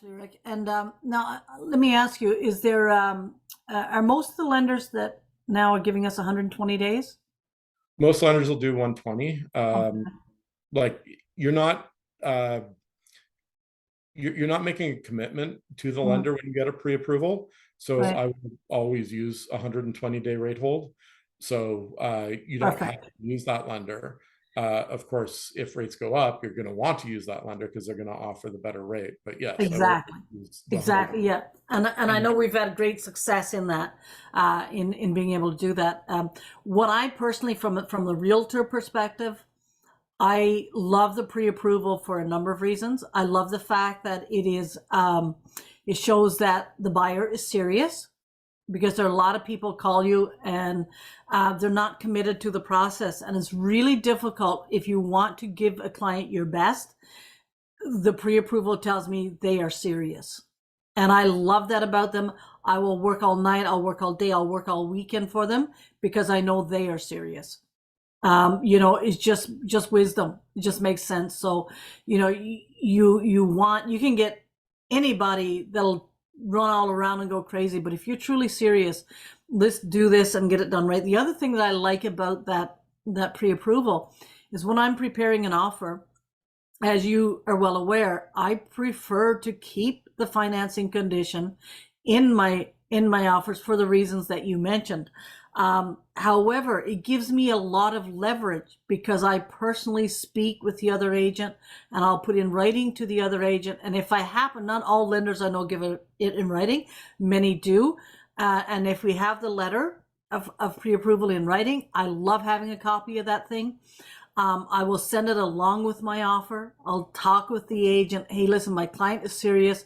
actually, Rick. And now let me ask you, is there, are most of the lenders that now are giving us 120 days? Most lenders will do 120. Like you're not uh, you're not making a commitment to the lender when you get a pre-approval. So Right. I would always use 120-day rate hold. So you don't have Perfect. to use that lender. Of course, if rates go up, you're going to want to use that lender because they're going to offer the better rate. But yes, I would Exactly. use the 100. Exactly. Yeah. And I know we've had great success in that, in being able to do that. What I personally, from the realtor perspective, I love the pre-approval for a number of reasons. I love the fact that it shows that the buyer is serious, because there are a lot of people call you and they're not committed to the process. And it's really difficult if you want to give a client your best. The pre-approval tells me they are serious. And I love that about them. I will work all night, I'll work all day, I'll work all weekend for them because I know they are serious. It's just wisdom. It just makes sense. So, you can get anybody that'll run all around and go crazy, but if you're truly serious, let's do this and get it done right. The other thing that I like about that pre-approval is when I'm preparing an offer, as you are well aware, I prefer to keep the financing condition in my offers for the reasons that you mentioned. However, it gives me a lot of leverage because I personally speak with the other agent and I'll put in writing to the other agent. And if I happen, not all lenders I know give it in writing, many do. And if we have the letter of pre-approval in writing, I love having a copy of that thing. I will send it along with my offer. I'll talk with the agent. Hey, listen, my client is serious.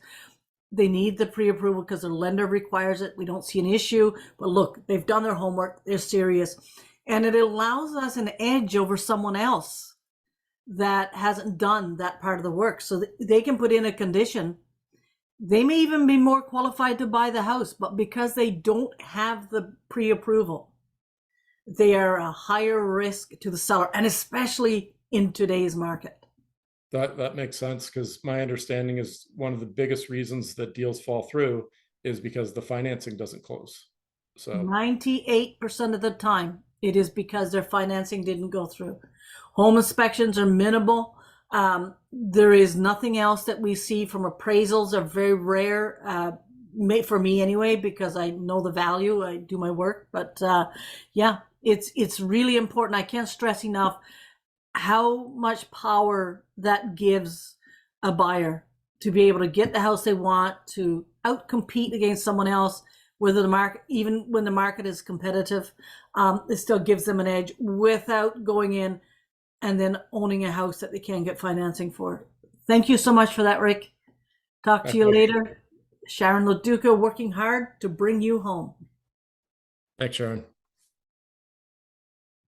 They need the pre-approval because their lender requires it. We don't see an issue, but look, they've done their homework. They're serious. And it allows us an edge over someone else that hasn't done that part of the work. So they can put in a condition. They may even be more qualified to buy the house, but because they don't have the pre-approval, they are a higher risk to the seller, and especially in today's market. That makes sense, because my understanding is one of the biggest reasons that deals fall through is because the financing doesn't close. So 98% of the time, it is because their financing didn't go through. Home inspections are minimal. There is nothing else that we see from appraisals are very rare, for me anyway, because I know the value. I do my work, but yeah, it's really important. I can't stress enough how much power that gives a buyer to be able to get the house they want, to outcompete against someone else, whether the market, even when the market is competitive, it still gives them an edge without going in and then owning a house that they can't get financing for. Thank you so much for that, Rick. Talk to you later. Sharon Loduca, working hard to bring you home. thanks, Sharon.